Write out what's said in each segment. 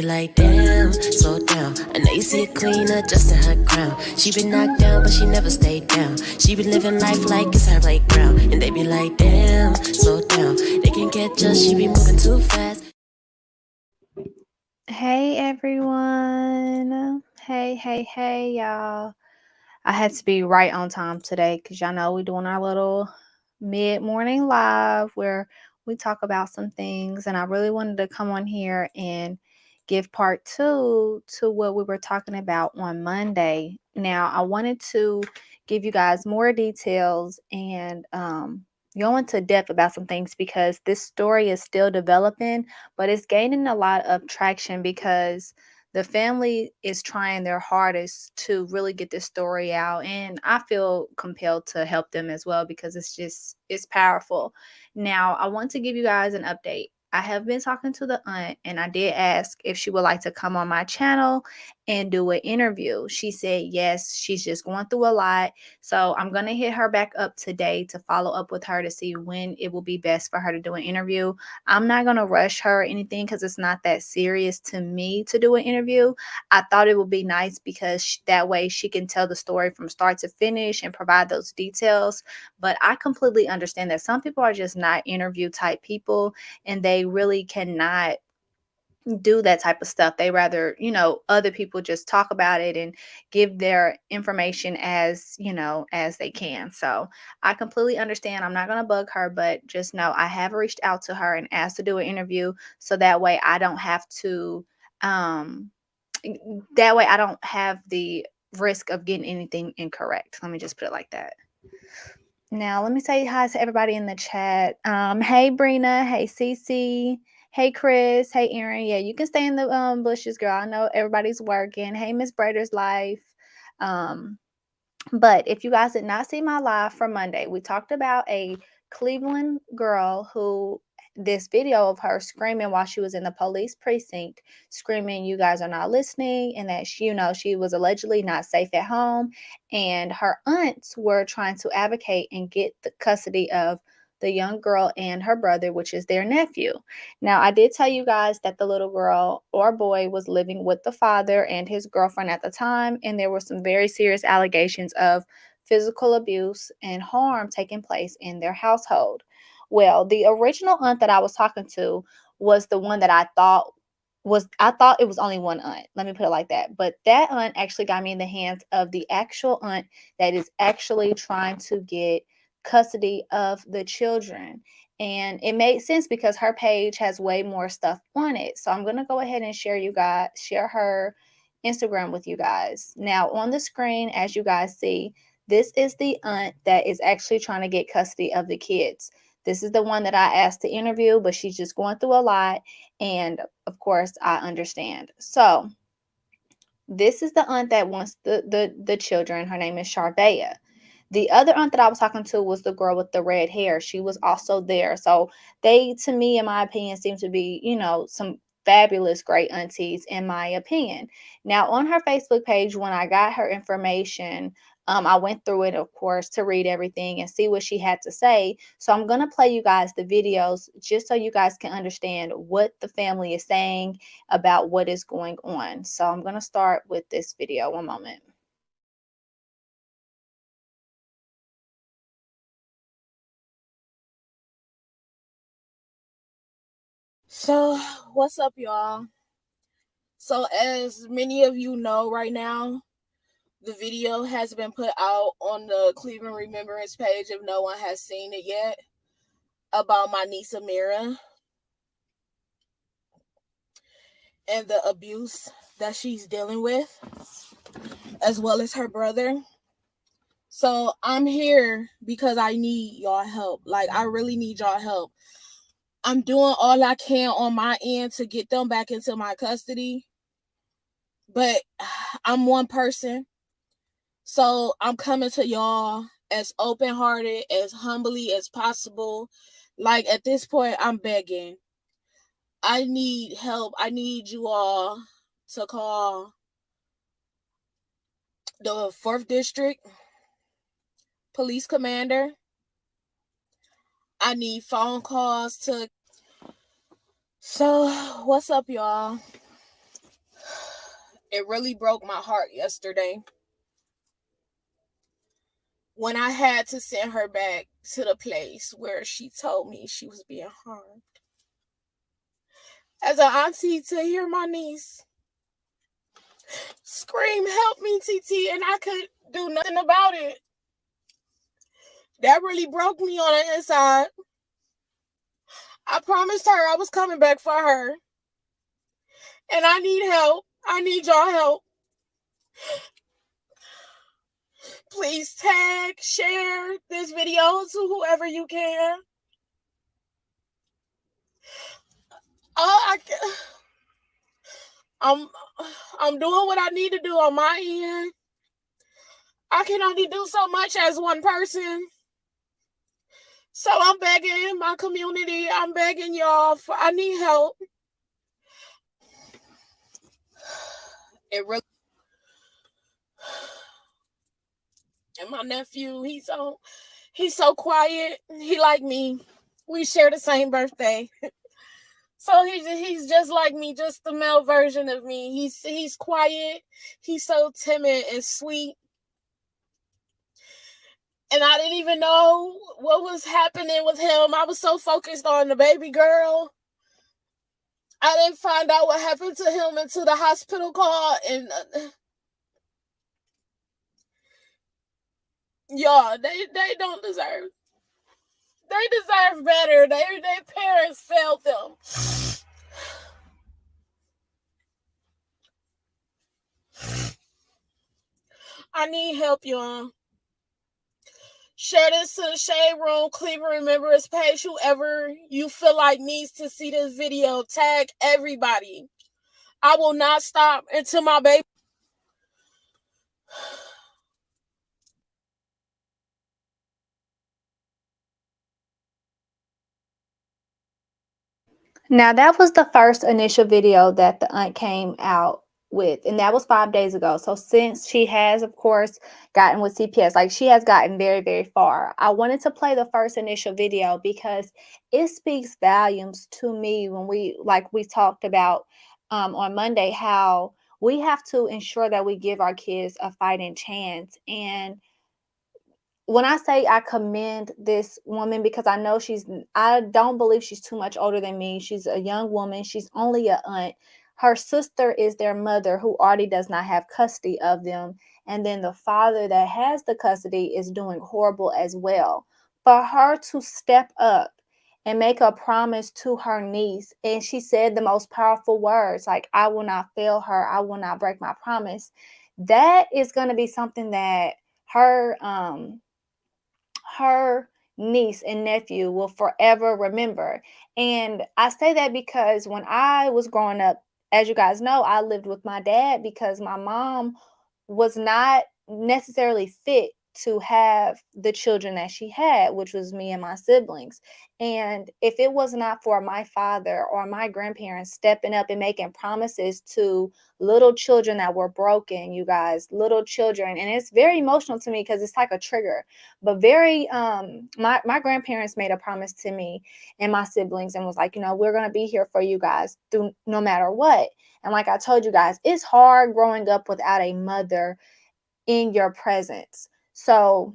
like, damn, slow down. I know you see a queen adjusting her crown. She been knocked down, but she never stayed down. She been living life like it's her playground. And they be like, damn, slow down. They can't catch us, she be moving too fast. Hey everyone. Hey, y'all. I had to be right on time today because y'all know we're doing our little mid-morning live where we talk about some things. And I really wanted to come on here and give part 2 to what we were talking about on Monday. Now, I wanted to give you guys more details and go into depth about some things because this story is still developing, but it's gaining a lot of traction because the family is trying their hardest to really get this story out, and I feel compelled to help them as well because it's powerful. Now, I want to give you guys an update. I have been talking to the aunt, and I did ask if she would like to come on my channel and do an interview. She said yes. She's just going through a lot, so I'm going to hit her back up today to follow up with her to see when it will be best for her to do an interview. I'm not going to rush her or anything because it's not that serious to me to do an interview. I thought it would be nice because that way she can tell the story from start to finish and provide those details. But I completely understand that some people are just not interview type people and they really cannot do that type of stuff. They rather, other people just talk about it and give their information as they can. So I completely understand. I'm not going to bug her, but just know I have reached out to her and asked to do an interview so that way I don't have to, um, I don't have the risk of getting anything incorrect. Let me just put it like that. Now, let me say hi to everybody in the chat. Hey, Brina. Hey, Cece. Hey, Chris. Hey, Aaron. Yeah, you can stay in the bushes, girl. I know everybody's working. Hey, Miss Brader's Life. Um, but if you guys did not see my live from Monday, we talked about a Cleveland girl who this video of her screaming while she was in the police precinct, screaming, "You guys are not listening," and that she was allegedly not safe at home. And her aunts were trying to advocate and get the custody of the young girl and her brother, which is their nephew. Now, I did tell you guys that the little girl or boy was living with the father and his girlfriend at the time, and there were some very serious allegations of physical abuse and harm taking place in their household. Well, the original aunt that I was talking to was the one that I thought it was only one aunt. Let me put it like that. But that aunt actually got me in the hands of the actual aunt that is actually trying to get custody of the children. And it made sense because her page has way more stuff on it. So I'm going to go ahead and share her Instagram with you guys. Now, on the screen, as you guys see, this is the aunt that is actually trying to get custody of the kids. This is the one that I asked to interview, but she's just going through a lot. And of course, I understand. So this is the aunt that wants the children. Her name is Charvea. The other aunt that I was talking to was the girl with the red hair. She was also there. So they, to me, in my opinion, seem to be, some fabulous, great aunties, in my opinion. Now, on her Facebook page, when I got her information, I went through it, of course, to read everything and see what she had to say. So I'm going to play you guys the videos just so you guys can understand what the family is saying about what is going on. So I'm going to start with this video. One moment. So, what's up, y'all? So, as many of you know right now, the video has been put out on the Cleveland Remembrance page if no one has seen it yet about my niece Amira and the abuse that she's dealing with, as well as her brother. So, I'm here because I need y'all help. Like, I really need y'all help. I'm doing all I can on my end to get them back into my custody. But I'm one person. So I'm coming to y'all as open-hearted, as humbly as possible. Like, at this point, I'm begging. I need help. I need you all to call the 4th District Police Commander. I need phone calls to... So, what's up, y'all? It really broke my heart yesterday when I had to send her back to the place where she told me she was being harmed. As an auntie, to hear my niece scream, "Help me, TT," and I could do nothing about it, that really broke me on the inside. I promised her I was coming back for her. And I need help. I need y'all help. Please tag, share this video to whoever you can. I'm doing what I need to do on my end. I can only do so much as one person. So I'm begging my community. I'm begging y'all. I need help. It really. And my nephew, he's so quiet. He like me. We share the same birthday. So he's just like me, just the male version of me. He's quiet. He's so timid and sweet. And I didn't even know what was happening with him. I was so focused on the baby girl. I didn't find out what happened to him until the hospital call. And y'all, they don't deserve. They deserve better. Their parents failed them. I need help, y'all. Share this to the Shade Room Cleveland Remembrance page. Whoever you feel like needs to see this video, tag everybody. I will not stop until my baby. Now, that was the first initial video that the aunt came out with, and that was 5 days ago. So since she has, of course, gotten with CPS, like she has gotten very, very far. I wanted to play the first initial video because it speaks volumes to me when we talked about on Monday, how we have to ensure that we give our kids a fighting chance. And when I say I commend this woman, because I don't believe she's too much older than me. She's a young woman. She's only an aunt. Her sister is their mother, who already does not have custody of them. And then the father that has the custody is doing horrible as well. For her to step up and make a promise to her niece, and she said the most powerful words, like, "I will not fail her. I will not break my promise." That is going to be something that her niece and nephew will forever remember. And I say that because when I was growing up, as you guys know, I lived with my dad because my mom was not necessarily fit to have the children that she had, which was me and my siblings. And if it was not for my father or my grandparents stepping up and making promises to little children that were broken, you guys, little children, and it's very emotional to me because it's like a trigger, but very my grandparents made a promise to me and my siblings and was like, we're going to be here for you guys through no matter what. And like I told you guys, it's hard growing up without a mother in your presence. So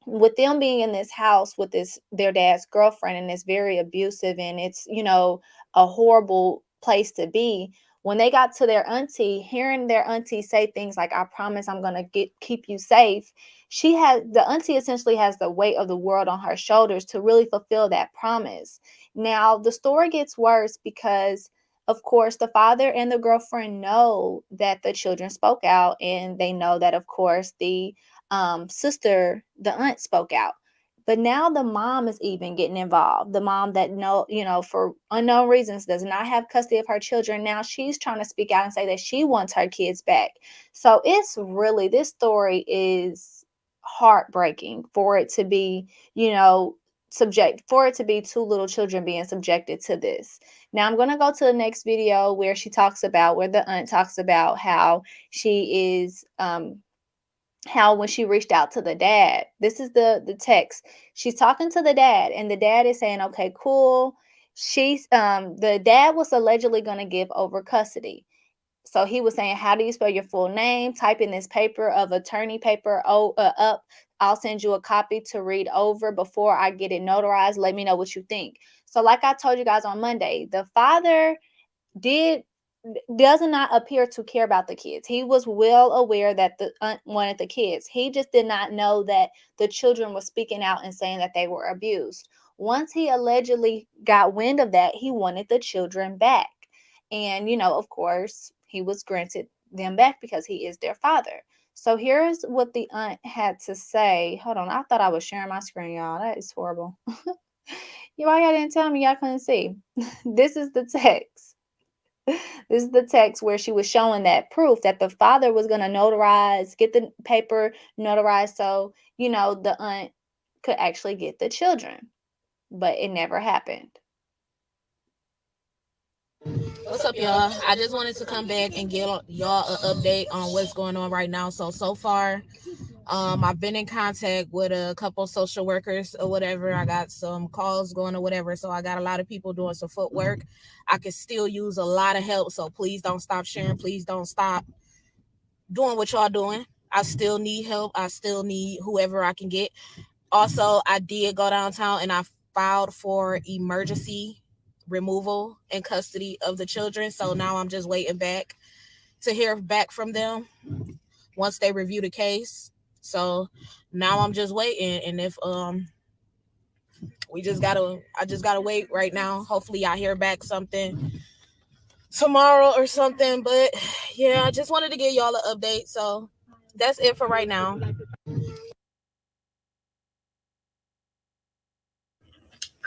with them being in this house with their dad's girlfriend, and it's very abusive, and it's a horrible place to be. When they got to their auntie, hearing their auntie say things like, "I promise I'm gonna keep you safe," the auntie essentially has the weight of the world on her shoulders to really fulfill that promise. Now the story gets worse because, of course, the father and the girlfriend know that the children spoke out, and they know that, of course, the sister, the aunt, spoke out. But now the mom is even getting involved. The mom that for unknown reasons does not have custody of her children. Now she's trying to speak out and say that she wants her kids back. So it's really, this story is heartbreaking for it to be, for it to be two little children being subjected to this. Now I'm going to go to the next video where the aunt talks about how she is, how when she reached out to the dad, this is the text. She's talking to the dad, and the dad is saying, "Okay, cool." The dad was allegedly going to give over custody. So he was saying, how do you spell your full name? Type in this paper of attorney paper up. I'll send you a copy to read over before I get it notarized. Let me know what you think. So like I told you guys on Monday, the father does not appear to care about the kids. He was well aware that the aunt wanted the kids. He just did not know that the children were speaking out and saying that they were abused. Once he allegedly got wind of that, he wanted the children back. And, of course, he was granted them back because he is their father. So here's what the aunt had to say. Hold on. I thought I was sharing my screen, y'all. That is horrible. Why y'all didn't tell me y'all couldn't see? This is the text. This is the text where she was showing that proof that the father was going to get the paper notarized so, the aunt could actually get the children. But it never happened. What's up, y'all? I just wanted to come back and give y'all an update on what's going on right now. So far, I've been in contact with a couple social workers or whatever. I got some calls going or whatever. So I got a lot of people doing some footwork. I could still use a lot of help. So please don't stop sharing. Please don't stop doing what y'all doing. I still need help. I still need whoever I can get. Also, I did go downtown and I filed for emergency removal and custody of the children. So now I'm just waiting back to hear back from them once they review the case. So now I'm just waiting. And if I just gotta wait right now. Hopefully I hear back something tomorrow or something. But yeah, I just wanted to give y'all an update. So that's it for right now.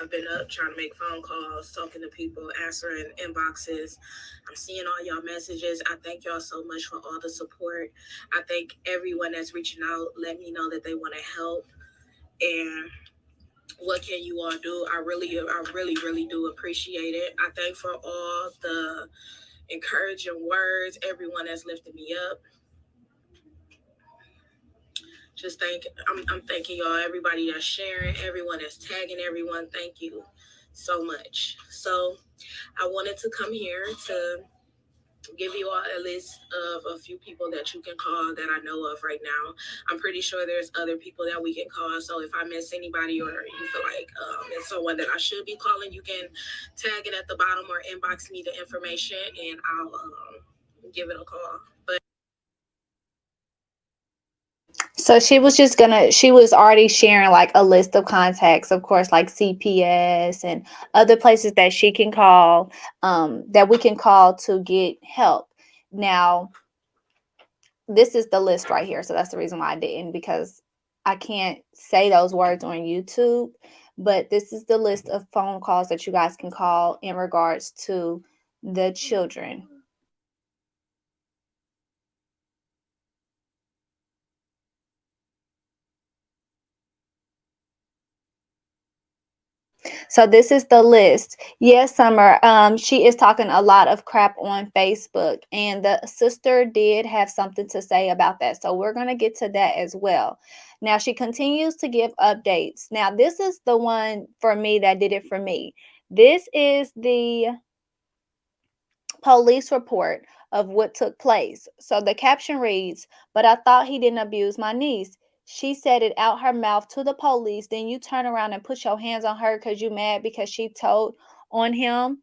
I've been up trying to make phone calls, talking to people, answering inboxes. I'm seeing all y'all messages. I thank y'all so much for all the support. I thank everyone that's reaching out, let me know that they want to help. And what can you all do? I really do appreciate it. I thank for all the encouraging words, everyone that's lifted me up. I'm thanking y'all, everybody that's sharing, everyone that's tagging everyone. Thank you so much. So I wanted to come here to give you all a list of a few people that you can call that I know of right now. I'm pretty sure there's other people that we can call. So if I miss anybody or you feel like it's someone that I should be calling, you can tag it at the bottom or inbox me the information and I'll give it a call. But So she was already sharing like a list of contacts, of course, like CPS and other places that she can call, that we can call to get help. Now, this is the list right here. So that's the reason why I didn't, because I can't say those words on YouTube. But this is the list of phone calls that you guys can call in regards to the children. So this is the list. Yes, Summer. She is talking a lot of crap on Facebook, and the sister did have something to say about that. So we're going to get to that as well. Now she continues to give updates. Now this is the one for me that did it for me. This is the police report of what took place. So the caption reads, "But I thought he didn't abuse my niece. She said it out her mouth to the police. Then you turn around and put your hands on her because you mad because she told on him."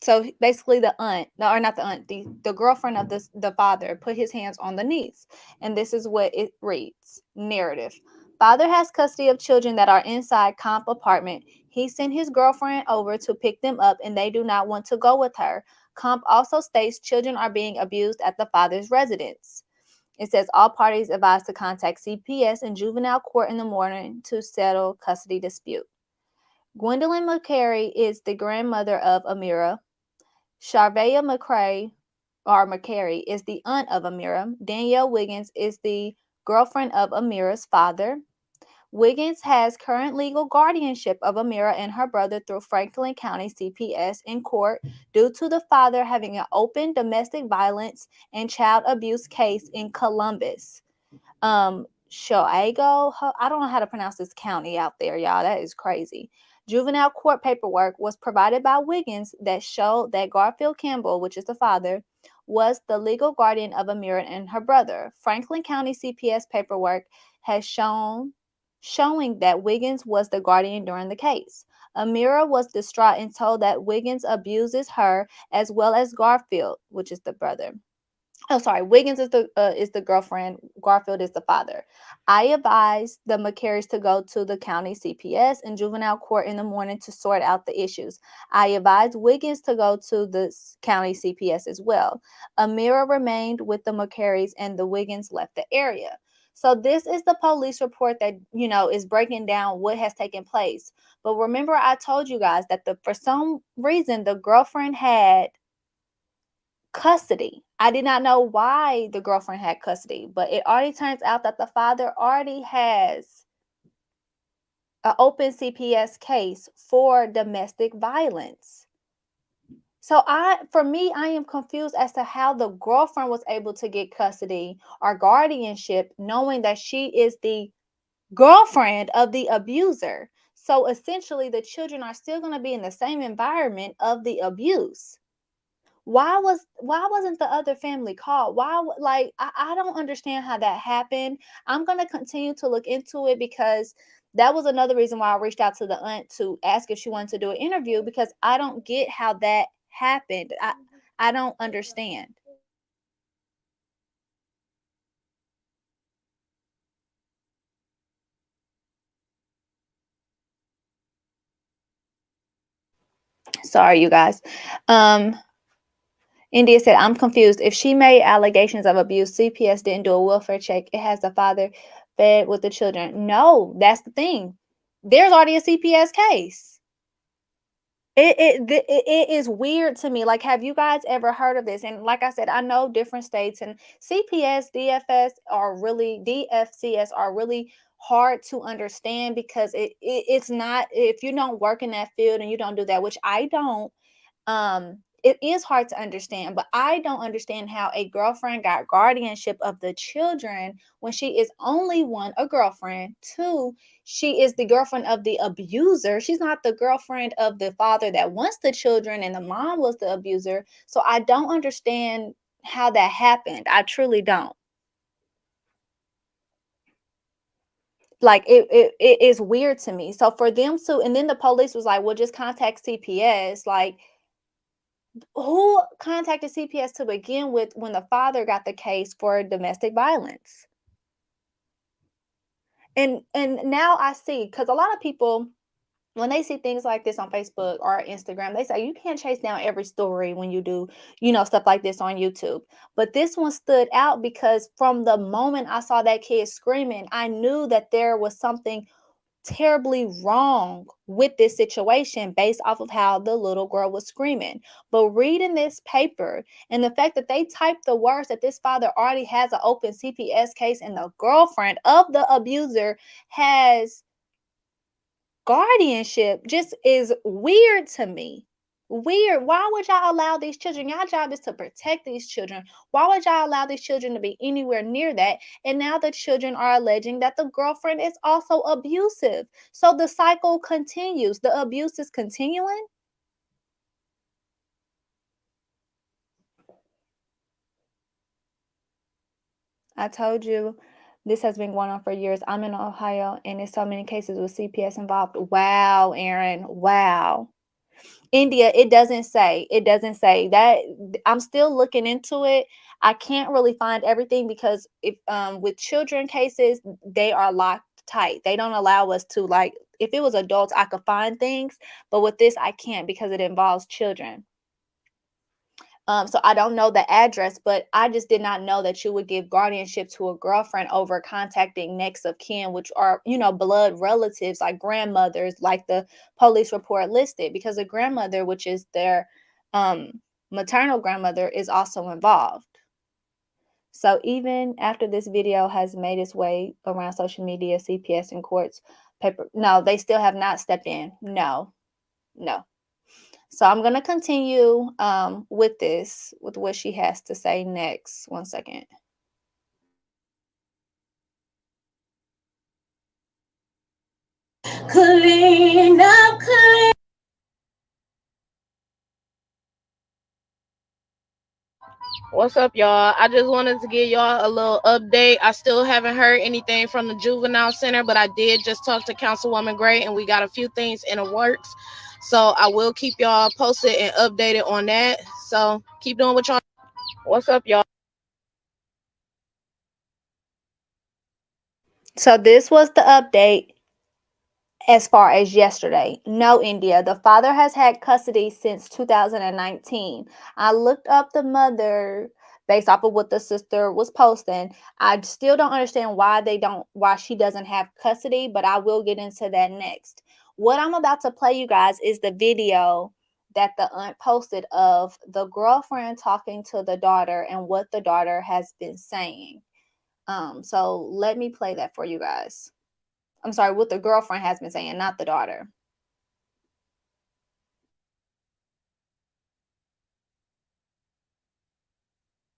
So basically the aunt, no, or not the aunt, the girlfriend of the father put his hands on the niece. And this is what it reads. Narrative. Father has custody of children that are inside Comp apartment. He sent his girlfriend over to pick them up and they do not want to go with her. Comp also states children are being abused at the father's residence. It says all parties advised to contact CPS and juvenile court in the morning to settle custody dispute. Gwendolyn McCary is the grandmother of Amira. Sharvaya McCary is the aunt of Amira. Danielle Wiggins is the girlfriend of Amira's father. Wiggins has current legal guardianship of Amira and her brother through Franklin County CPS in court due to the father having an open domestic violence and child abuse case in Columbus. Shoago, I don't know how to pronounce this county out there, y'all. That is crazy. Juvenile court paperwork was provided by Wiggins that showed that Garfield Campbell, which is the father, was the legal guardian of Amira and her brother. Franklin County CPS paperwork has showing that Wiggins was the guardian during the case. Amira was distraught and told that Wiggins abuses her as well as Garfield, which is the brother. Oh, sorry. Wiggins is the girlfriend. Garfield is the father. I advised the McCarys to go to the county CPS and juvenile court in the morning to sort out the issues. I advised Wiggins to go to the county CPS as well. Amira remained with the McCarys and the Wiggins left the area. So this is the police report that, is breaking down what has taken place. But remember, I told you guys that for some reason the girlfriend had custody. I did not know why the girlfriend had custody, but it already turns out that the father already has an open CPS case for domestic violence. So I am confused as to how the girlfriend was able to get custody or guardianship, knowing that she is the girlfriend of the abuser. So essentially, the children are still going to be in the same environment of the abuse. Why wasn't the other family called? I don't understand how that happened. I'm going to continue to look into it, because that was another reason why I reached out to the aunt to ask if she wanted to do an interview, because I don't get how that happened. I don't understand. Sorry, you guys. India said, I'm confused. If she made allegations of abuse, CPS didn't do a welfare check. It has the father fed with the children. No, that's the thing. There's already a CPS case. It is weird to me. Like, have you guys ever heard of this? And like I said, I know different states, and CPS, DFCS are really hard to understand, because it's not, if you don't work in that field and you don't do that, which I don't, it is hard to understand. But I don't understand how a girlfriend got guardianship of the children when she is only, one, a girlfriend, two, she is the girlfriend of the abuser. She's not the girlfriend of the father that wants the children, and the mom was the abuser. So I don't understand how that happened. I truly don't. Like, it is weird to me. So for them to, and then the police was like, well, just contact CPS. Like, who contacted CPS to begin with when the father got the case for domestic violence? And now I see, because a lot of people, when they see things like this on Facebook or Instagram, they say you can't chase down every story when you do, stuff like this on YouTube. But this one stood out because from the moment I saw that kid screaming, I knew that there was something terribly wrong with this situation based off of how the little girl was screaming. But reading this paper and the fact that they typed the words that this father already has an open CPS case and the girlfriend of the abuser has guardianship just is weird to me. Weird. Why would y'all allow these children? Your job is to protect these children. Why would y'all allow these children to be anywhere near that? And now the children are alleging that the girlfriend is also abusive. So the cycle continues. The abuse is continuing. I told you this has been going on for years. I'm in Ohio, and there's so many cases with CPS involved. Wow, Aaron. Wow. India, it doesn't say that. I'm still looking into it. I can't really find everything, because if with children cases, they are locked tight. They don't allow us to, like, if it was adults, I could find things, but with this I can't, because it involves children. So I don't know the address, but I just did not know that you would give guardianship to a girlfriend over contacting next of kin, which are, blood relatives, like grandmothers, like the police report listed, because a grandmother, which is their maternal grandmother, is also involved. So even after this video has made its way around social media, CPS and courts, no, they still have not stepped in. No. So I'm going to continue with what she has to say next. One second. Clean up, clean. What's up, y'all? I just wanted to give y'all a little update. I still haven't heard anything from the juvenile center, but I did just talk to Councilwoman Gray, and we got a few things in the works. So I will keep y'all posted and updated on that. So keep doing what y'all. What's up, y'all? So this was the update as far as yesterday. No, India. The father has had custody since 2019. I looked up the mother based off of what the sister was posting. I still don't understand why she doesn't have custody, but I will get into that next. What I'm about to play you guys is the video that the aunt posted of the girlfriend talking to the daughter and what the daughter has been saying. So let me play that for you guys. I'm sorry, what the girlfriend has been saying, not the daughter.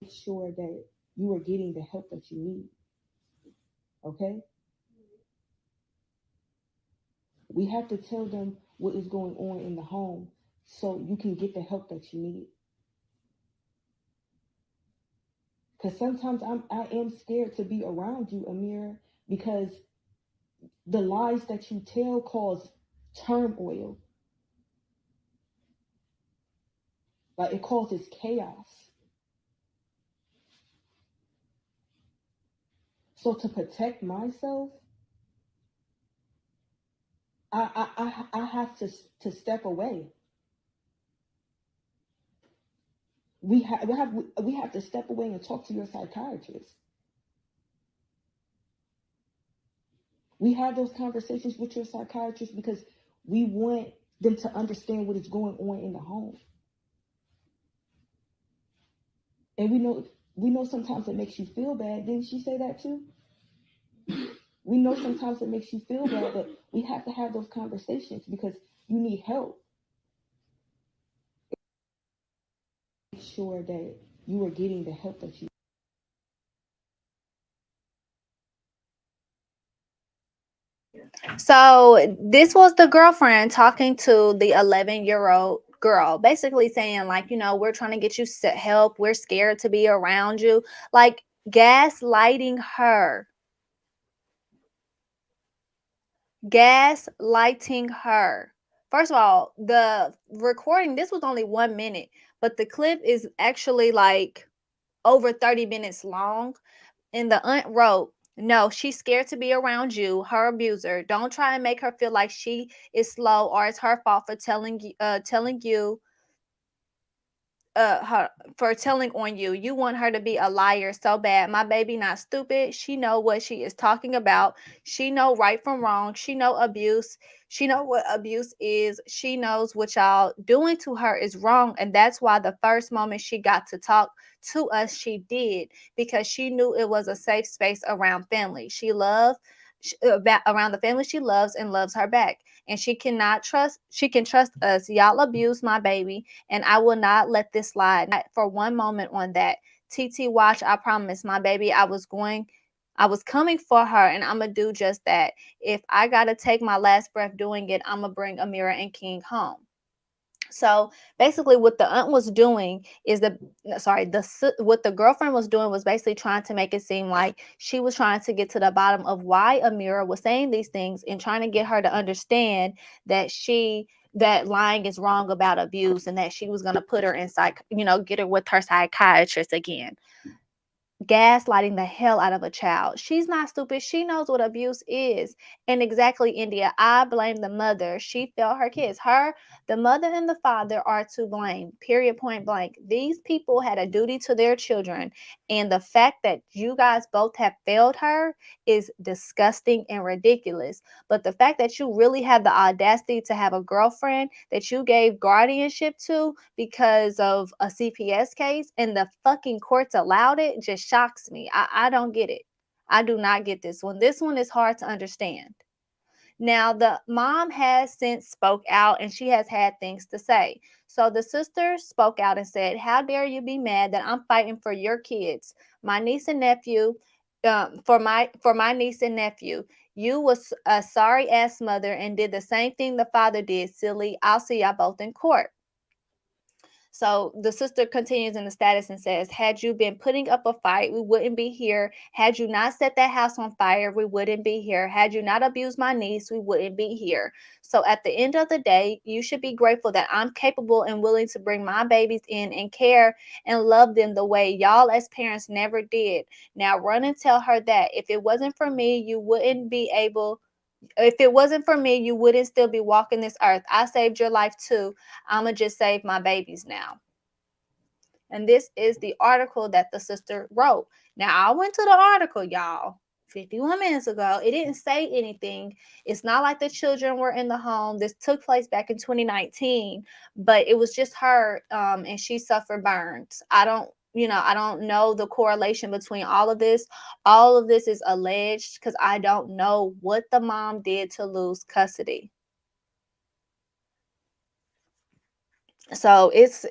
Make sure that you are getting the help that you need. Okay? We have to tell them what is going on in the home so you can get the help that you need. Because sometimes I am scared to be around you, Amira, because the lies that you tell cause turmoil. Like it causes chaos. So to protect myself, I have to step away. We have to step away and talk to your psychiatrist. We have those conversations with your psychiatrist because we want them to understand what is going on in the home. And we know sometimes it makes you feel bad. Didn't she say that too? We know sometimes it makes you feel bad, but we have to have those conversations because you need help. Make sure that you are getting the help that you. So this was the girlfriend talking to the 11-year-old girl, basically saying, like, we're trying to get you help. We're scared to be around you. Like, gaslighting her. Gaslighting her. First of all, the recording, this was only 1 minute, but the clip is actually like over 30 minutes long. And the aunt wrote, no, she's scared to be around you, her abuser. Don't try and make her feel like she is slow or it's her fault for telling you her for telling on you. You want her to be a liar so bad. My baby not stupid. She know what she is talking about. She know right from wrong. She know abuse. She know what abuse is. She knows what y'all doing to her is wrong, and that's why the first moment she got to talk to us, she did, because she knew it was a safe space around family. Around the family she loves and loves her back, and she can trust us. Y'all abuse my baby, and I will not let this slide, not for one moment on that. TT, watch, I promise, my baby, I was coming for her, and I'm gonna do just that. If I gotta take my last breath doing it, I'm gonna bring Amira and King home. So basically, what the aunt was doing is what the girlfriend was doing was basically trying to make it seem like she was trying to get to the bottom of why Amira was saying these things and trying to get her to understand that that lying is wrong about abuse, and that she was going to put her in get her with her psychiatrist again. Gaslighting the hell out of a child. She's not stupid. She knows what abuse is. And exactly, India, I blame the mother. She failed her kids. The mother and the father are to blame. Period, point blank. These people had a duty to their children. And the fact that you guys both have failed her is disgusting and ridiculous. But the fact that you really have the audacity to have a girlfriend that you gave guardianship to because of a CPS case and the fucking courts allowed it just shocks me. I don't get it. I do not get this one. This one is hard to understand. Now, the mom has since spoke out and she has had things to say. So the sister spoke out and said, how dare you be mad that I'm fighting for your kids, my niece and nephew, for my niece and nephew. You was a sorry ass mother and did the same thing the father did, silly. I'll see y'all both in court. So the sister continues in the status and says, had you been putting up a fight, we wouldn't be here. Had you not set that house on fire, we wouldn't be here. Had you not abused my niece, we wouldn't be here. So at the end of the day, you should be grateful that I'm capable and willing to bring my babies in and care and love them the way y'all as parents never did. Now run and tell her that if it wasn't for me, you wouldn't be able. If it wasn't for me, you wouldn't still be walking this earth. I saved your life too. I'ma just save my babies now. And this is the article that the sister wrote. Now, I went to the article, y'all, 51 minutes ago. It didn't say anything. It's not like the children were in the home. This took place back in 2019, but it was just her, and she suffered burns. I don't know the correlation between all of this. All of this is alleged because I don't know what the mom did to lose custody. So this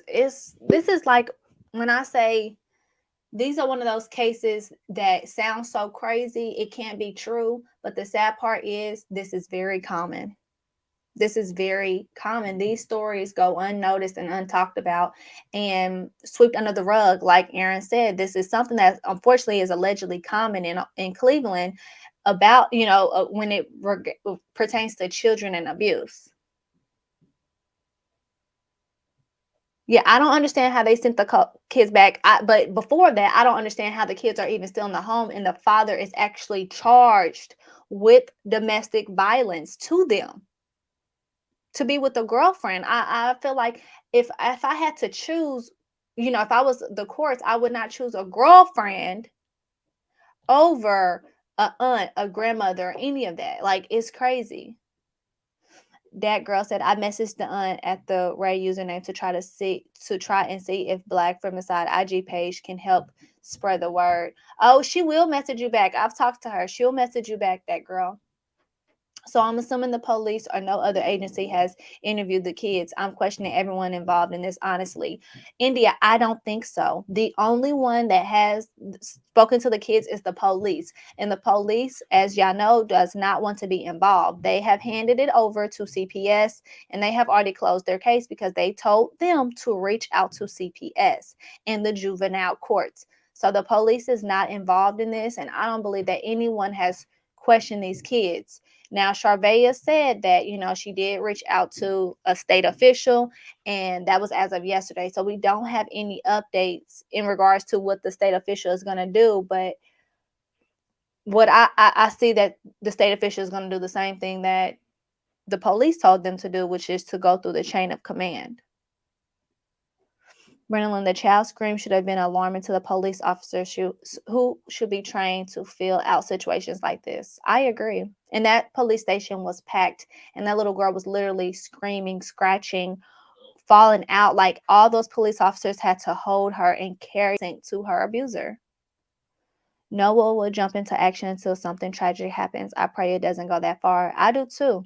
is like, when I say these are one of those cases that sound so crazy, it can't be true. But the sad part is this is very common. This is very common. These stories go unnoticed and untalked about and swept under the rug. Like Aaron said, this is something that unfortunately is allegedly common in Cleveland about, when it pertains to children and abuse. Yeah, I don't understand how they sent the kids back. But before that, I don't understand how the kids are even still in the home and the father is actually charged with domestic violence to them, to be with a girlfriend. I feel like if I had to choose, if I was the courts, I would not choose a girlfriend over a aunt, a grandmother, any of that. Like, it's crazy. That girl said, I messaged the aunt at the Ray username to try and see if Black Femicide IG page can help spread the word. Oh, she will message you back. I've talked to her. She'll message you back, that girl. So I'm assuming the police or no other agency has interviewed the kids. I'm questioning everyone involved in this, honestly. India, I don't think so. The only one that has spoken to the kids is the police. And the police, as y'all know, does not want to be involved. They have handed it over to CPS, and they have already closed their case because they told them to reach out to CPS and the juvenile courts. So the police is not involved in this, and I don't believe that anyone has questioned these kids. Now, Charvea said that, she did reach out to a state official, and that was as of yesterday. So we don't have any updates in regards to what the state official is going to do. But what I see that the state official is going to do the same thing that the police told them to do, which is to go through the chain of command. Brennan, the child scream should have been alarming to the police officers who should be trained to fill out situations like this. I agree. And that police station was packed, and that little girl was literally screaming, scratching, falling out. Like, all those police officers had to hold her and carry her to her abuser. No one will jump into action until something tragic happens. I pray it doesn't go that far. I do too.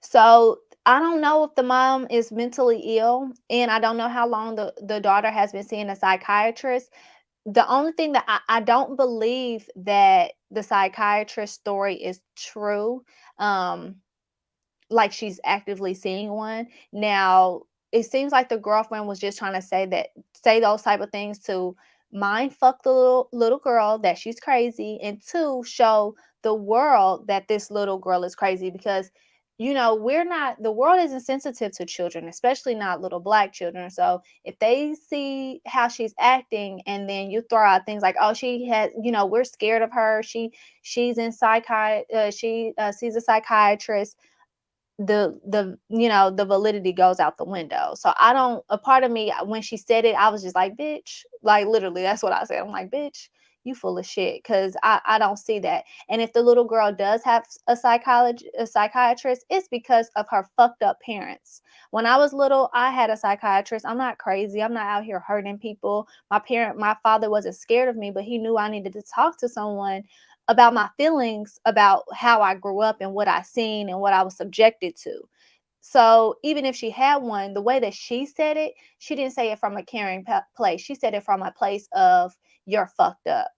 So I don't know if the mom is mentally ill, and I don't know how long the daughter has been seeing a psychiatrist. The only thing that I don't believe that the psychiatrist story is true, like she's actively seeing one. Now, it seems like the girlfriend was just trying to say those type of things to mind fuck the little girl that she's crazy, and to show the world that this little girl is crazy, because the world isn't sensitive to children, especially not little Black children. So if they see how she's acting, and then you throw out things like, oh, she has, we're scared of her, she's in she sees a psychiatrist, the validity goes out the window. So a part of me, when she said it, I was just like, bitch, like, literally, that's what I said. I'm like, bitch, you full of shit, because I don't see that. And if the little girl does have a psychiatrist, it's because of her fucked up parents. When I was little, I had a psychiatrist. I'm not crazy. I'm not out here hurting people. My father wasn't scared of me, but he knew I needed to talk to someone about my feelings, about how I grew up and what I seen and what I was subjected to. So even if she had one, the way that she said it, she didn't say it from a caring place. She said it from a place of, you're fucked up.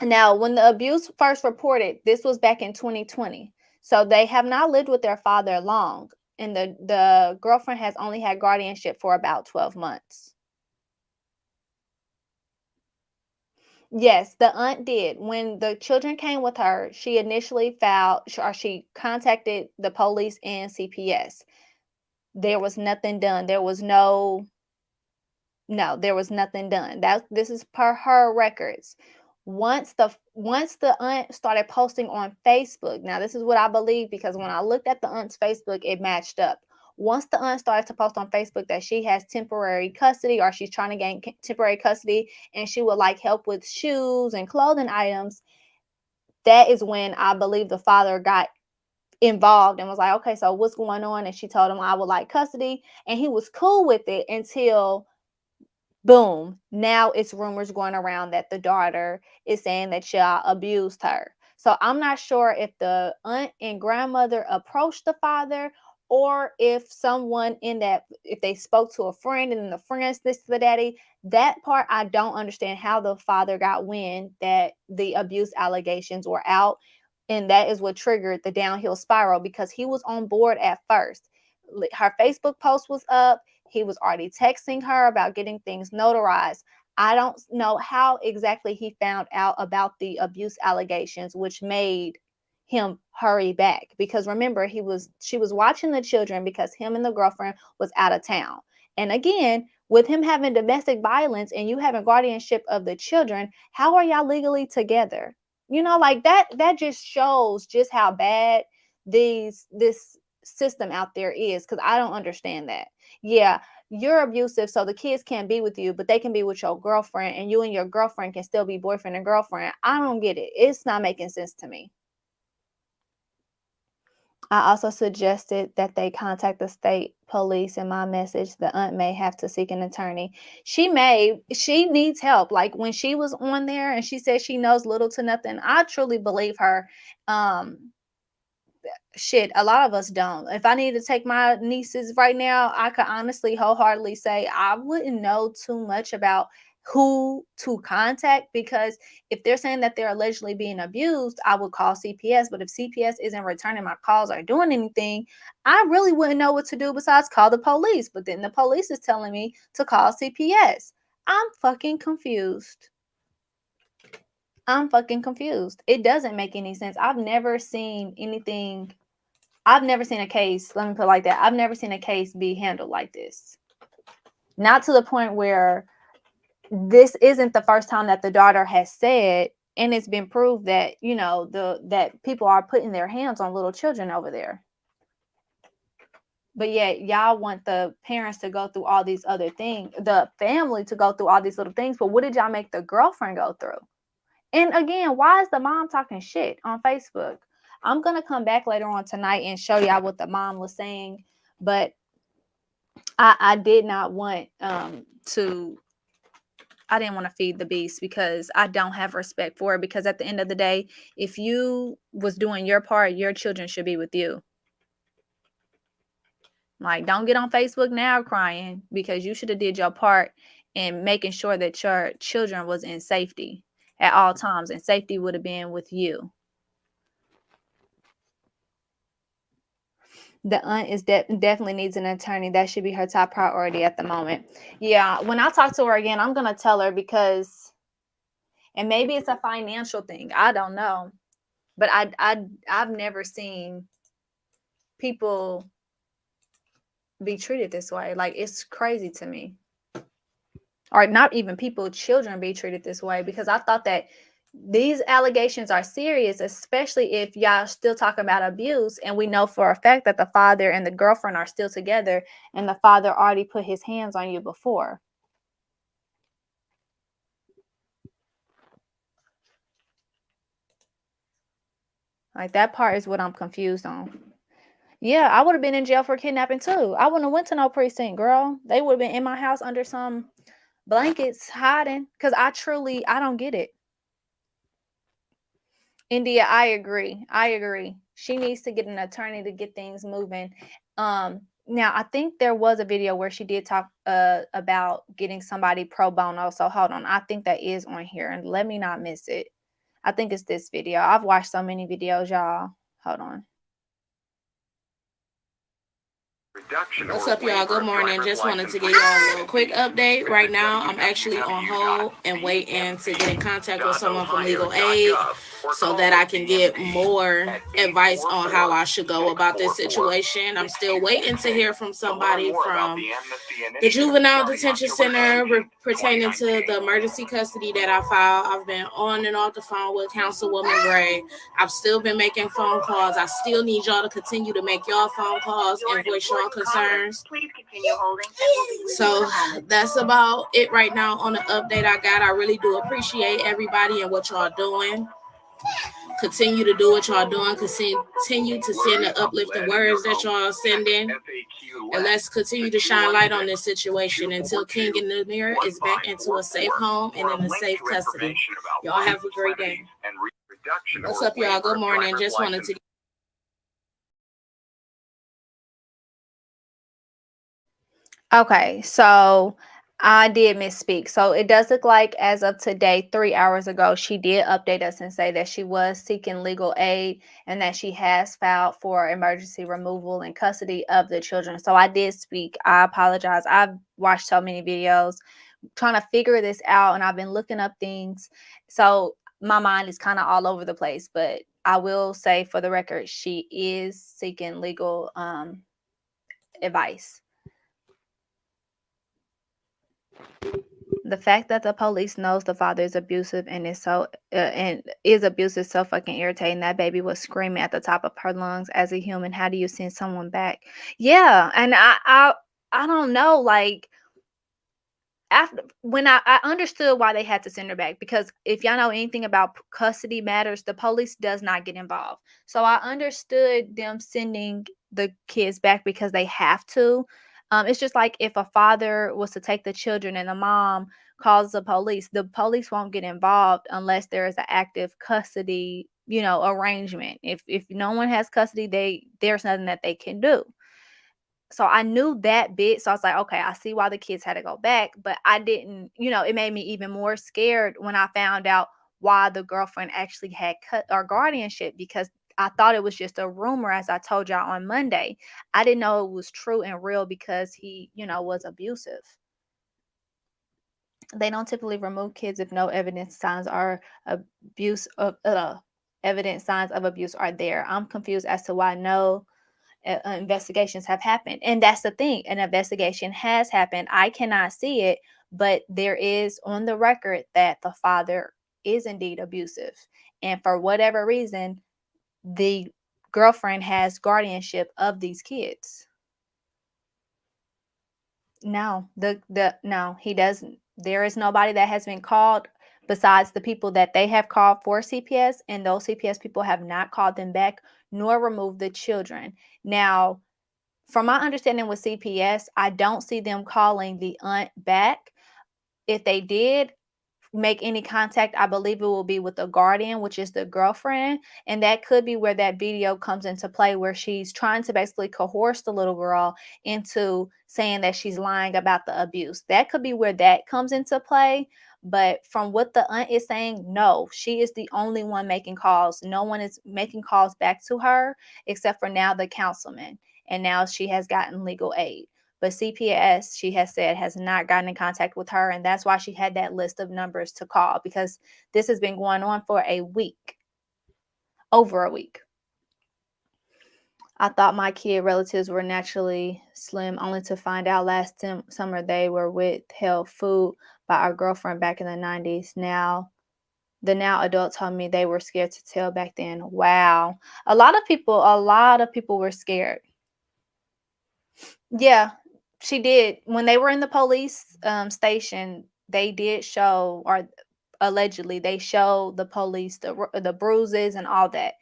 Now, when the abuse first reported, this was back in 2020. So they have not lived with their father long, and the girlfriend has only had guardianship for about 12 months. Yes, the aunt did. When the children came with her, she initially she contacted the police and CPS. There was nothing done. There was there was nothing done. This is per her records. Once the aunt started posting on Facebook, now this is what I believe because when I looked at the aunt's Facebook, it matched up. Once the aunt started to post on Facebook that she has temporary custody or she's trying to gain temporary custody and she would like help with shoes and clothing items, that is when I believe the father got involved and was like, okay, so what's going on? And she told him I would like custody, and he was cool with it until boom, now it's rumors going around that the daughter is saying that y'all abused her. So I'm not sure if the aunt and grandmother approached the father or if someone if they spoke to a friend and then the friends this to the daddy. That part I don't understand how the father got wind that the abuse allegations were out. And that is what triggered the downhill spiral because he was on board at first. Her Facebook post was up. He was already texting her about getting things notarized. I don't know how exactly he found out about the abuse allegations, which made him hurry back. Because remember, she was watching the children because him and the girlfriend was out of town. And again, with him having domestic violence and you having guardianship of the children, how are y'all legally together? Like that just shows just how bad this system out there is, because I don't understand that. Yeah, you're abusive, so the kids can't be with you, but they can be with your girlfriend, and you and your girlfriend can still be boyfriend and girlfriend. I don't get it. It's not making sense to me. I also suggested that they contact the state police. In my message, the aunt may have to seek an attorney. She needs help. Like when she was on there and she said she knows little to nothing, I truly believe her. Shit, a lot of us don't. If I need to take my nieces right now, I could honestly wholeheartedly say I wouldn't know too much about who to contact, because if they're saying that they're allegedly being abused, I would call CPS. But if CPS isn't returning my calls or doing anything, I really wouldn't know what to do besides call the police. But then the police is telling me to call CPS. I'm fucking confused. It doesn't make any sense. I've never seen a case, let me put it like that. I've never seen a case be handled like this. Not to the point where this isn't the first time that the daughter has said, and it's been proved that, that people are putting their hands on little children over there. But yet y'all want the parents to go through all these other things, the family to go through all these little things. But what did y'all make the girlfriend go through? And again, why is the mom talking shit on Facebook? I'm going to come back later on tonight and show y'all what the mom was saying. But I did not want I didn't want to feed the beast, because I don't have respect for it. Because at the end of the day, if you was doing your part, your children should be with you. Like, don't get on Facebook now crying, because you should have did your part in making sure that your children was in safety at all times, and safety would have been with you. The aunt is definitely needs an attorney. That should be her top priority at the moment. Yeah, when I talk to her again, I'm gonna tell her, because, and maybe it's a financial thing, I don't know, but I've never seen people be treated this way. Like, it's crazy to me. Or not even people, children be treated this way, because I thought that these allegations are serious, especially if y'all still talking about abuse, and we know for a fact that the father and the girlfriend are still together, and the father already put his hands on you before. Like, that part is what I'm confused on. Yeah, I would have been in jail for kidnapping too. I wouldn't have went to no precinct, girl. They would have been in my house under some blankets hiding, because I don't get it. India, I agree. She needs to get an attorney to get things moving. Now I think there was a video where she did talk about getting somebody pro bono. So hold on, I think that is on here, and let me not miss it. I think it's this video. I've watched so many videos, y'all. Hold on. What's up, y'all? Good morning. Just wanted to give y'all a little quick update. Right now, I'm actually on hold and waiting to get in contact with someone from legal aid so that I can get more advice on how I should go about this situation. I'm still waiting to hear from somebody from the juvenile detention center pertaining to the emergency custody that I filed. I've been on and off the phone with Councilwoman Gray. I've still been making phone calls. I still need y'all to continue to make y'all phone calls and voice your concerns. Please continue holding. So that's about it right now on the update I got. I really do appreciate everybody and what y'all doing. Continue to do what y'all doing. Continue to send the uplifting words that y'all sending. And let's continue to shine light on this situation until King and Namir is back into a safe home and in a safe custody. Y'all have a great day. What's up, y'all? Good morning. Just wanted to... Okay, so I did misspeak. So it does look like as of today, 3 hours ago, she did update us and say that she was seeking legal aid and that she has filed for emergency removal and custody of the children. So I did speak. I apologize. I've watched so many videos trying to figure this out, and I've been looking up things. So my mind is kind of all over the place, but I will say for the record, she is seeking legal advice. The fact that the police knows the father is abusive and is so fucking irritating. That baby was screaming at the top of her lungs. As a human, how do you send someone back? Yeah, and I don't know. Like, after when I understood why they had to send her back, because if y'all know anything about custody matters, the police does not get involved. So I understood them sending the kids back because they have to. It's just like if a father was to take the children and the mom calls the police won't get involved unless there is an active custody, arrangement. If no one has custody, there's nothing that they can do. So I knew that bit. So I was like, okay, I see why the kids had to go back, but I didn't, it made me even more scared when I found out why the girlfriend actually had cut our guardianship, because I thought it was just a rumor, as I told y'all on Monday. I didn't know it was true and real because he, was abusive. They don't typically remove kids if no evidence signs are abuse of evidence signs of abuse are there. I'm confused as to why no investigations have happened. And that's the thing. An investigation has happened. I cannot see it, but there is on the record that the father is indeed abusive. And for whatever reason, the girlfriend has guardianship of these kids. No, no, he doesn't. There is nobody that has been called besides the people that they have called for CPS, and those CPS people have not called them back nor removed the children. Now, from my understanding with CPS, I don't see them calling the aunt back. If they did make any contact, I believe it will be with the guardian, which is the girlfriend. And that could be where that video comes into play, where she's trying to basically coerce the little girl into saying that she's lying about the abuse. That could be where that comes into play. But from what the aunt is saying, no, she is the only one making calls. No one is making calls back to her except for now the councilman. And now she has gotten legal aid. But CPS, she has said, has not gotten in contact with her. And that's why she had that list of numbers to call, because this has been going on for a week, over a week. I thought my kid relatives were naturally slim, only to find out last summer they were withheld food by our girlfriend back in the 90s. The now adult told me they were scared to tell back then. Wow. A lot of people were scared. Yeah. She did. When they were in the police station, they did show, or allegedly, they showed the police the bruises and all that.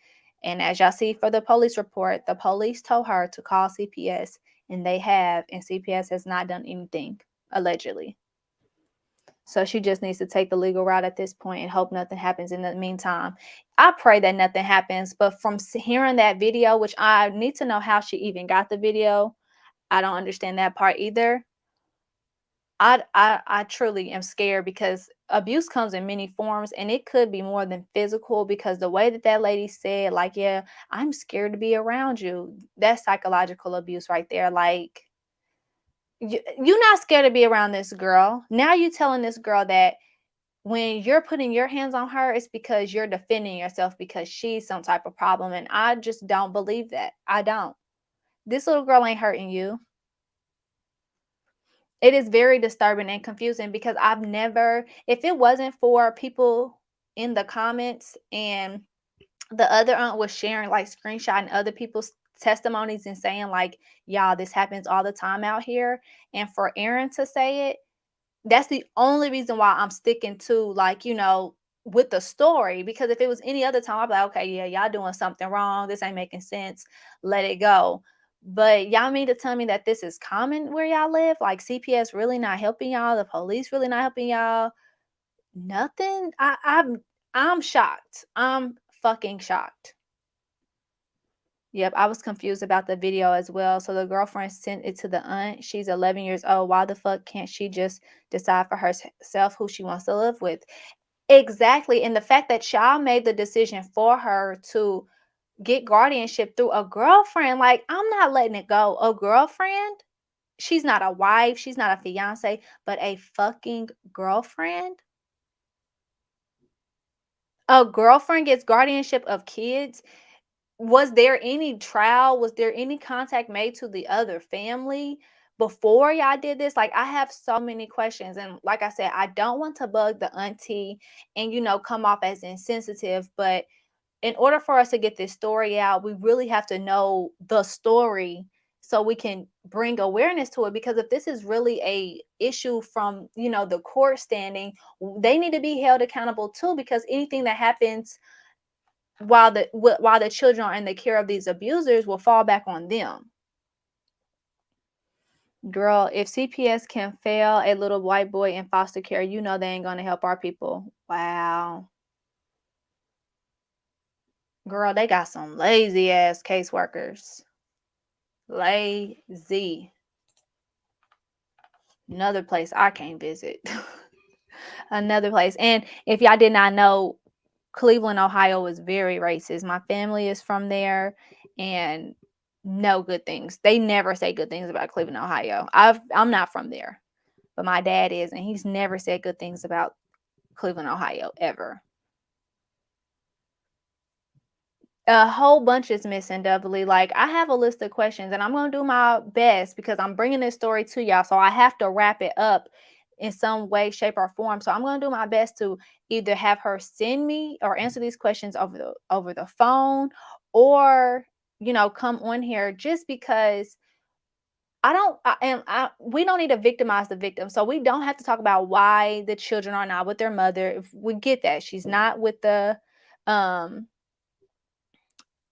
And as y'all see for the police report, the police told her to call CPS, and they have, and CPS has not done anything, allegedly. So she just needs to take the legal route at this point and hope nothing happens in the meantime. I pray that nothing happens, but from hearing that video, which I need to know how she even got the video, I don't understand that part either. I truly am scared because abuse comes in many forms, and it could be more than physical, because the way that that lady said, like, yeah, I'm scared to be around you. That's psychological abuse right there. Like, you're not scared to be around this girl. Now you're telling this girl that when you're putting your hands on her, it's because you're defending yourself because she's some type of problem. And I just don't believe that. I don't. This little girl ain't hurting you. It is very disturbing and confusing because I've never, if it wasn't for people in the comments and the other aunt was sharing, like, screenshotting other people's testimonies and saying, like, y'all, this happens all the time out here. And for Aaron to say it, that's the only reason why I'm sticking to, like, with the story. Because if it was any other time, I'd be like, okay, yeah, y'all doing something wrong. This ain't making sense. Let it go. But y'all mean to tell me that this is common where y'all live? Like, CPS really not helping y'all? The police really not helping y'all? Nothing? I'm shocked. I'm fucking shocked. Yep, I was confused about the video as well. So the girlfriend sent it to the aunt. She's 11 years old. Why the fuck can't she just decide for herself who she wants to live with? Exactly. And the fact that y'all made the decision for her to get guardianship through a girlfriend, like, I'm not letting it go. A girlfriend? She's not a wife. She's not a fiance, but a fucking girlfriend? A girlfriend gets guardianship of kids? Was there any trial? Was there any contact made to the other family before y'all did this? Like, I have so many questions. And like I said, I don't want to bug the auntie and, come off as insensitive. But in order for us to get this story out, we really have to know the story so we can bring awareness to it. Because if this is really a issue from, the court standing, they need to be held accountable too, because anything that happens while the children are in the care of these abusers will fall back on them. Girl, if CPS can fail a little white boy in foster care, they ain't gonna help our people. Wow. Girl, they got some lazy ass caseworkers. Lazy. Another place I can't visit. Another place. And if y'all did not know, Cleveland, Ohio is very racist. My family is from there, and no good things. They never say good things about Cleveland, Ohio. I'm not from there, but my dad is, and he's never said good things about Cleveland, Ohio, ever. A whole bunch is missing, doubly. Like, I have a list of questions, and I'm going to do my best because I'm bringing this story to y'all, so I have to wrap it up in some way, shape, or form. So I'm going to do my best to either have her send me or answer these questions over the phone, or come on here, just because we don't need to victimize the victim. So we don't have to talk about why the children are not with their mother. If we get that she's not with the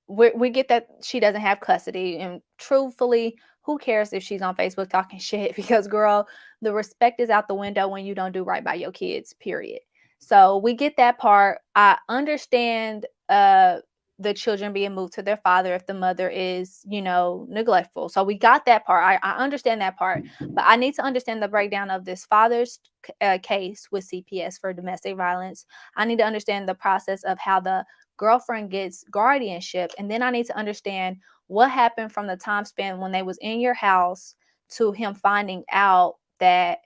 we get that she doesn't have custody, and truthfully, who cares if she's on Facebook talking shit? Because, girl, the respect is out the window when you don't do right by your kids, period. So we get that part. I understand the children being moved to their father if the mother is, neglectful. So we got that part. I understand that part, but I need to understand the breakdown of this father's case with CPS for domestic violence. I need to understand the process of how the girlfriend gets guardianship, and then I need to understand what happened from the time span when they was in your house to him finding out that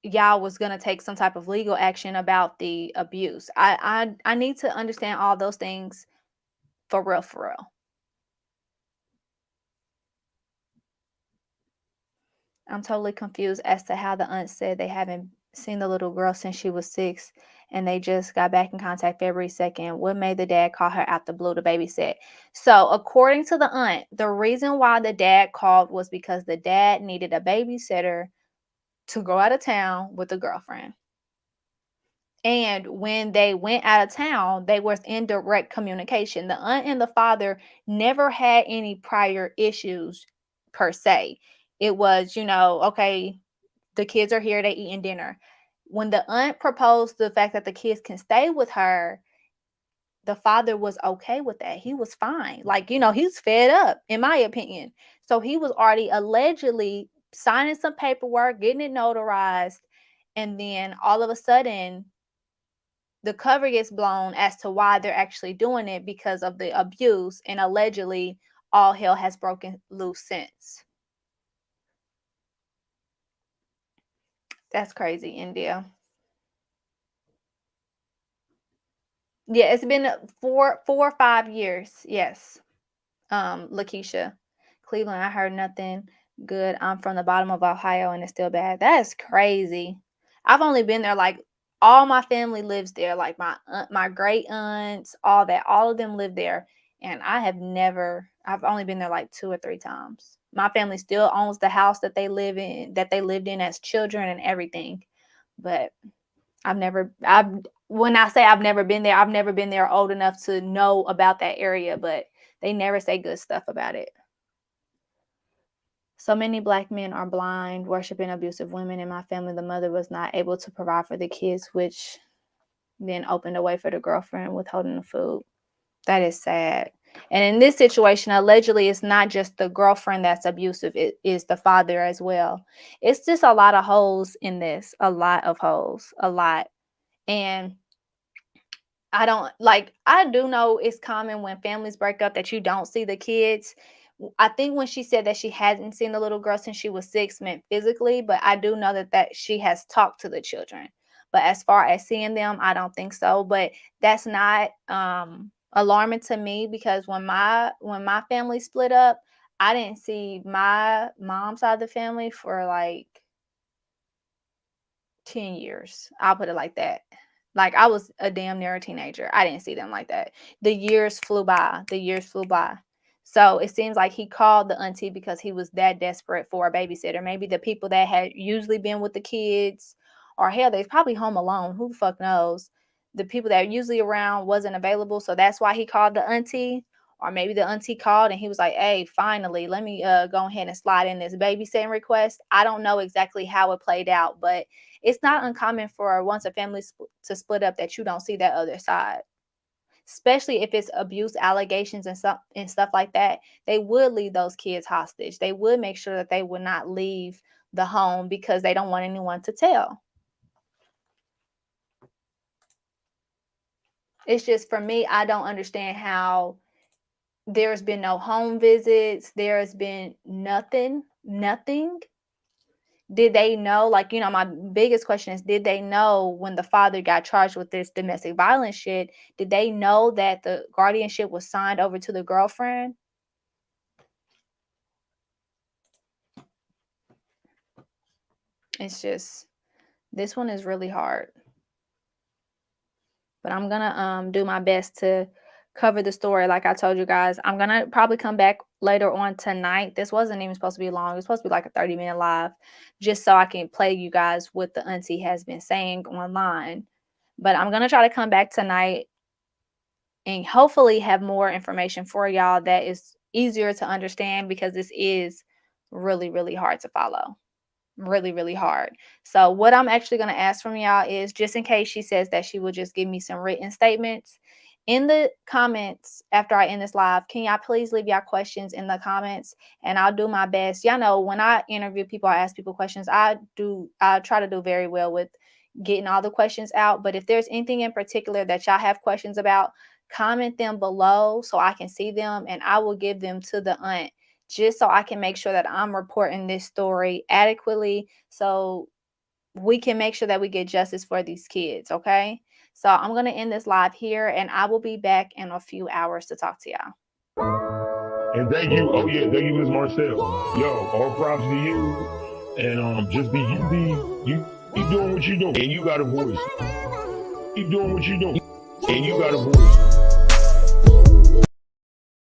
y'all was going to take some type of legal action about the abuse. I need to understand all those things for real, for real. I'm totally confused as to how the aunt said they haven't seen the little girl since she was 6, and they just got back in contact February 2nd. What made the dad call her out the blue to babysit? So according to the aunt, the reason why the dad called was because the dad needed a babysitter to go out of town with a girlfriend. And when they went out of town, they were in direct communication. The aunt and the father never had any prior issues per se. It was, okay, the kids are here, they eating dinner. When the aunt proposed the fact that the kids can stay with her, the father was okay with that. He was fine. Like, he's fed up, in my opinion. So he was already allegedly signing some paperwork, getting it notarized, and then all of a sudden the cover gets blown as to why they're actually doing it because of the abuse, and allegedly all hell has broken loose since. That's crazy, India. Yeah, it's been 4 or 5 years. Yes. Lakeisha. Cleveland, I heard nothing good. I'm from the bottom of Ohio and it's still bad. That is crazy. I've only been there, like, all my family lives there, like my great aunts, all that, all of them live there, and I've only been there like 2 or 3 times. My family still owns the house that they lived in as children and everything, but when I say I've never been there old enough to know about that area, but they never say good stuff about it. So many Black men are blind, worshiping abusive women. In my family, the mother was not able to provide for the kids, which then opened a way for the girlfriend withholding the food. That is sad. And in this situation, allegedly, it's not just the girlfriend that's abusive. It is the father as well. It's just a lot of holes in this. A lot of holes. A lot. And I do know it's common when families break up that you don't see the kids. I think when she said that she hadn't seen the little girl since she was 6 meant physically, but I do know that she has talked to the children. But as far as seeing them, I don't think so. But that's not alarming to me, because when my family split up, I didn't see my mom's side of the family for like 10 years. I'll put it like that. Like, I was a damn near a teenager. I didn't see them like that. The years flew by. So it seems like he called the auntie because he was that desperate for a babysitter. Maybe the people that had usually been with the kids, or hell, they're probably home alone. Who the fuck knows? The people that are usually around wasn't available, so that's why he called the auntie. Or maybe the auntie called and he was like, hey, finally, let me go ahead and slide in this babysitting request. I don't know exactly how it played out, but it's not uncommon for once a family to split up that you don't see that other side. Especially if it's abuse allegations and stuff like that. They would leave those kids hostage. They would make sure that they would not leave the home because they don't want anyone to tell. It's just, for me, I don't understand how there's been no home visits. There's been nothing. Did they know? Like, my biggest question is, did they know when the father got charged with this domestic violence shit? Did they know that the guardianship was signed over to the girlfriend? It's just, this one is really hard. But I'm going to do my best to cover the story. Like I told you guys, I'm going to probably come back later on tonight. This wasn't even supposed to be long. It was supposed to be like a 30-minute live, just so I can play you guys what the auntie has been saying online. But I'm going to try to come back tonight and hopefully have more information for y'all that is easier to understand, because this is really, really hard to follow. Really, really hard. So what I'm actually going to ask from y'all is, just in case she says that she will just give me some written statements, in the comments after I end this live, can y'all please leave y'all questions in the comments, and I'll do my best. Y'all know when I interview people, I ask people questions. I try to do very well with getting all the questions out. But if there's anything in particular that y'all have questions about, comment them below so I can see them, and I will give them to the aunt, just so I can make sure that I'm reporting this story adequately, so we can make sure that we get justice for these kids, okay? So I'm going to end this live here, and I will be back in a few hours to talk to y'all. And thank you. Oh, yeah, thank you, Ms. Marcel. Yo, all props to you. And just be you keep doing what you're doing. And you got a voice. Keep doing what you're doing. And you got a voice.